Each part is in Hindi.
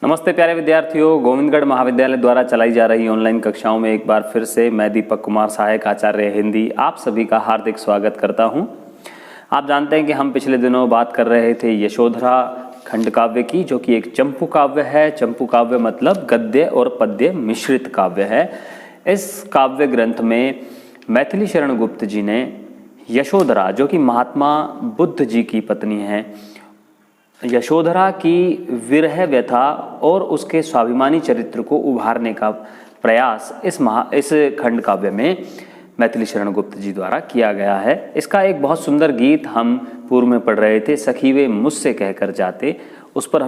नमस्ते प्यारे विद्यार्थियों, गोविंदगढ़ महाविद्यालय द्वारा चलाई जा रही ऑनलाइन कक्षाओं में एक बार फिर से मैं दीपक कुमार, सहायक आचार्य हिंदी, आप सभी का हार्दिक स्वागत करता हूं। आप जानते हैं कि हम पिछले दिनों बात कर रहे थे यशोधरा खंड काव्य की, जो कि एक चंपू काव्य है। चंपू काव्य मतलब गद्य और पद्य मिश्रित काव्य है। इस काव्य ग्रंथ में मैथिली शरण गुप्त जी ने यशोधरा, जो कि महात्मा बुद्ध जी की पत्नी है, यशोधरा की विरह व्यथा और उसके स्वाभिमानी चरित्र को उभारने का प्रयास इस खंड काव्य में मैथिली शरण गुप्त जी द्वारा किया गया है। इसका एक बहुत सुंदर गीत हम पूर्व में पढ़ रहे थे, सखी वे मुझसे कहकर जाते। उस पर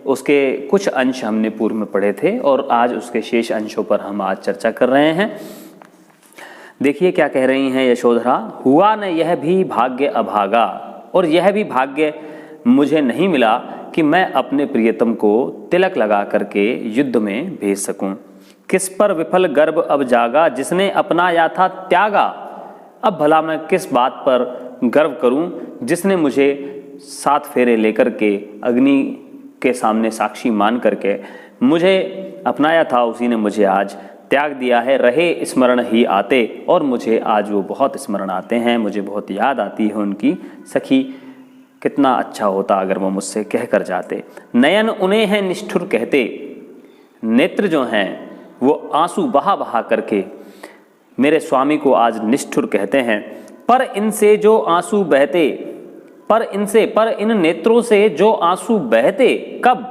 उसके कुछ अंश हमने पूर्व में पढ़े थे और आज उसके शेष अंशों पर हम आज चर्चा कर रहे हैं। देखिए क्या कह रही हैं यशोधरा। हुआ न यह भी भाग्य अभागा, और यह भी भाग्य मुझे नहीं मिला कि मैं अपने प्रियतम को तिलक लगा करके युद्ध में भेज सकूं। किस पर विफल गर्भ अब जागा, जिसने अपनाया था त्यागा। अब भला मैं किस बात पर गर्व करूं, जिसने मुझे 7 फेरे लेकर के अग्नि के सामने साक्षी मान करके मुझे अपनाया था, उसी ने मुझे आज त्याग दिया है। रहे स्मरण ही आते, और मुझे आज वो बहुत स्मरण आते हैं, मुझे बहुत याद आती है उनकी। सखी कितना अच्छा होता अगर वो मुझसे कह कर जाते। नयन उन्हें हैं निष्ठुर कहते, नेत्र जो हैं वो आंसू बहा बहा करके मेरे स्वामी को आज निष्ठुर कहते हैं। पर इनसे जो आंसू बहते, पर इन नेत्रों से जो आंसू बहते, कब,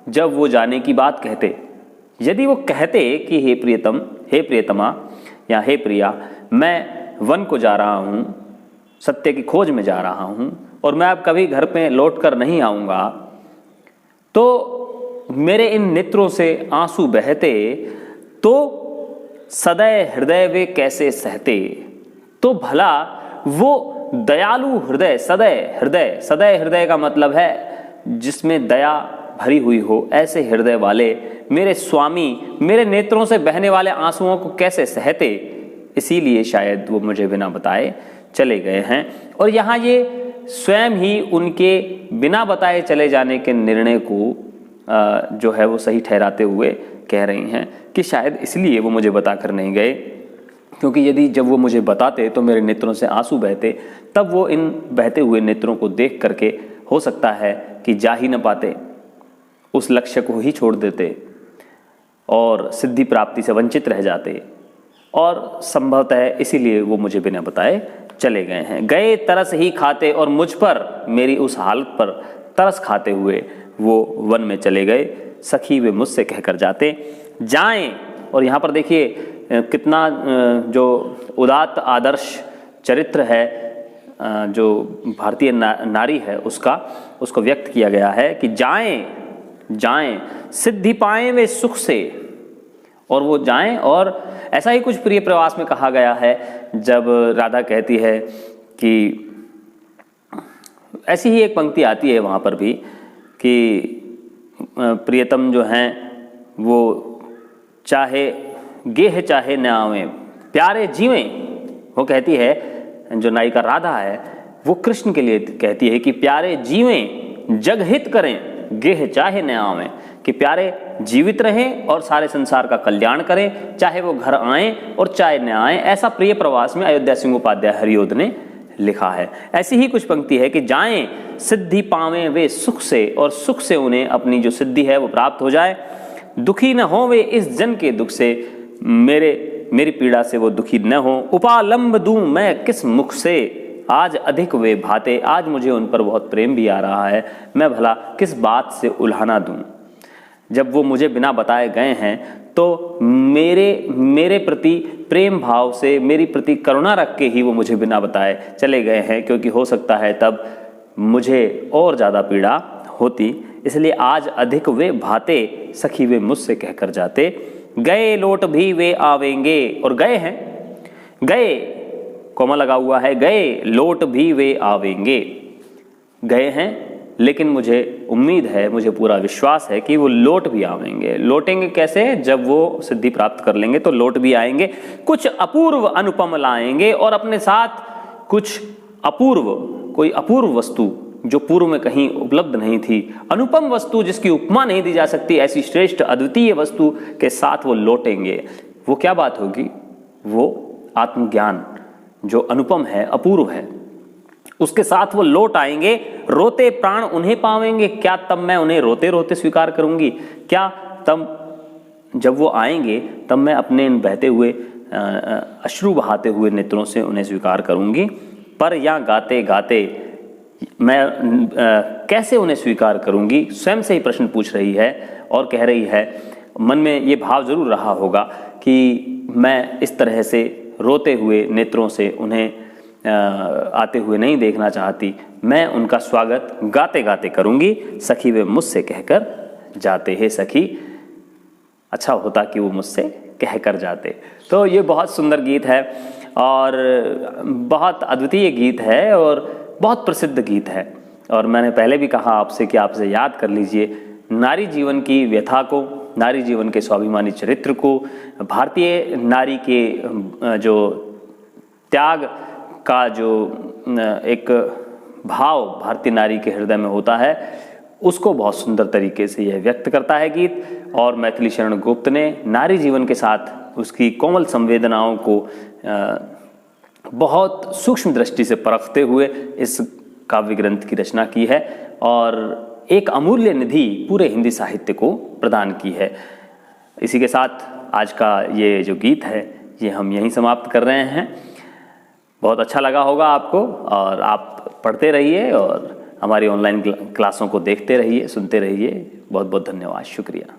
जब वो जाने की बात कहते। यदि वो कहते कि हे प्रियतम, हे प्रियतमा या हे प्रिया, मैं वन को जा रहा हूँ, सत्य की खोज में जा रहा हूँ और मैं अब कभी घर पे लौट कर नहीं आऊँगा, तो मेरे इन नेत्रों से आंसू बहते, तो सदैव हृदय वे कैसे सहते। तो भला वो दयालु हृदय, सदैव हृदय का मतलब है जिसमें दया भरी हुई हो, ऐसे हृदय वाले मेरे स्वामी मेरे नेत्रों से बहने वाले आंसुओं को कैसे सहते। इसीलिए शायद वो मुझे बिना बताए चले गए हैं। और यहाँ ये स्वयं ही उनके बिना बताए चले जाने के निर्णय को जो है वो सही ठहराते हुए कह रही हैं कि शायद इसलिए वो मुझे बताकर नहीं गए, क्योंकि यदि जब वो मुझे बताते तो मेरे नेत्रों से आंसू बहते, तब वो इन बहते हुए नेत्रों को देख करके हो सकता है कि जा ही न पाते, उस लक्ष्य को ही छोड़ देते और सिद्धि प्राप्ति से वंचित रह जाते। और संभवतः इसीलिए वो मुझे बिना बताए चले गए हैं। गए तरस ही खाते, और मुझ पर, मेरी उस हालत पर तरस खाते हुए वो वन में चले गए। सखी वे मुझसे कहकर जाते जाएं। और यहाँ पर देखिए कितना जो उदात्त आदर्श चरित्र है जो भारतीय नारी है उसको व्यक्त किया गया है कि जाएं सिद्धि पाएं वे सुख से। और वो जाएं, और ऐसा ही कुछ प्रिय प्रवास में कहा गया है, जब राधा कहती है कि ऐसी ही एक पंक्ति आती है वहाँ पर भी कि प्रियतम जो हैं वो चाहे गेह चाहे न आवें, प्यारे जीवें। वो कहती है, जो नायिका राधा है वो कृष्ण के लिए कहती है कि प्यारे जीवें जग हित करें, गेह चाहे न आवें, कि प्यारे जीवित रहें और सारे संसार का कल्याण करें, चाहे वो घर आएं और चाहे न आएं। ऐसा प्रिय प्रवास में अयोध्या सिंह उपाध्याय हरिओद ने लिखा है। ऐसी ही कुछ पंक्ति है कि जाएं सिद्धि पावें वे सुख से, और सुख से उन्हें अपनी जो सिद्धि है वो प्राप्त हो जाए। दुखी न हो वे इस जन के दुख से, मेरी पीड़ा से वो दुखी न हो। उपालंब दूं मैं किस मुख से, आज अधिक वे भाते, आज मुझे उन पर बहुत प्रेम भी आ रहा है, मैं भला किस बात से उल्हाना दूं। जब वो मुझे बिना बताए गए हैं तो मेरे प्रति प्रेम भाव से, मेरी प्रति करुणा रख के ही वो मुझे बिना बताए चले गए हैं, क्योंकि हो सकता है तब मुझे और ज़्यादा पीड़ा होती। इसलिए आज अधिक वे भाते, सखी वे मुझसे कहकर जाते। गए लोट भी वे आवेंगे, और गए हैं, गए कोमा लगा हुआ है, गए लोट भी वे आवेंगे। गए हैं, लेकिन मुझे उम्मीद है, मुझे पूरा विश्वास है कि वो लौट भी आवेंगे। लौटेंगे कैसे? जब वो सिद्धि प्राप्त कर लेंगे तो लौट भी आएंगे। कुछ अपूर्व अनुपम लाएंगे, और अपने साथ कुछ अपूर्व, कोई अपूर्व वस्तु जो पूर्व में कहीं उपलब्ध नहीं थी, अनुपम वस्तु जिसकी उपमा नहीं दी जा सकती, ऐसी श्रेष्ठ अद्वितीय वस्तु के साथ वो लौटेंगे। वो क्या बात होगी? वो आत्मज्ञान जो अनुपम है, अपूर्व है, उसके साथ वो लौट आएंगे। रोते प्राण उन्हें पावेंगे, क्या तब मैं उन्हें रोते रोते स्वीकार करूंगी? क्या तब जब वो आएंगे तब मैं अपने इन बहते हुए अश्रु बहाते हुए नेत्रों से उन्हें स्वीकार करूंगी? पर या गाते गाते मैं कैसे उन्हें स्वीकार करूंगी? स्वयं से ही प्रश्न पूछ रही है और कह रही है, मन में ये भाव जरूर रहा होगा कि मैं इस तरह से रोते हुए नेत्रों से उन्हें आते हुए नहीं देखना चाहती, मैं उनका स्वागत गाते गाते करूंगी। सखी वे मुझसे कहकर जाते हैं, सखी अच्छा होता कि वो मुझसे कहकर जाते। तो ये बहुत सुंदर गीत है और बहुत अद्वितीय गीत है और बहुत प्रसिद्ध गीत है। और मैंने पहले भी कहा आपसे कि आप इसे याद कर लीजिए, नारी जीवन की व्यथा को, नारी जीवन के स्वाभिमानी चरित्र को, भारतीय नारी के जो त्याग का जो एक भाव भारतीय नारी के हृदय में होता है, उसको बहुत सुंदर तरीके से यह व्यक्त करता है गीत। और मैथिली शरण गुप्त ने नारी जीवन के साथ उसकी कोमल संवेदनाओं को बहुत सूक्ष्म दृष्टि से परखते हुए इस काव्य ग्रंथ की रचना की है और एक अमूल्य निधि पूरे हिंदी साहित्य को प्रदान की है। इसी के साथ आज का ये जो गीत है ये हम यहीं समाप्त कर रहे हैं। बहुत अच्छा लगा होगा आपको और आप पढ़ते रहिए और हमारी ऑनलाइन क्लासों को देखते रहिए, सुनते रहिए। बहुत बहुत धन्यवाद, शुक्रिया।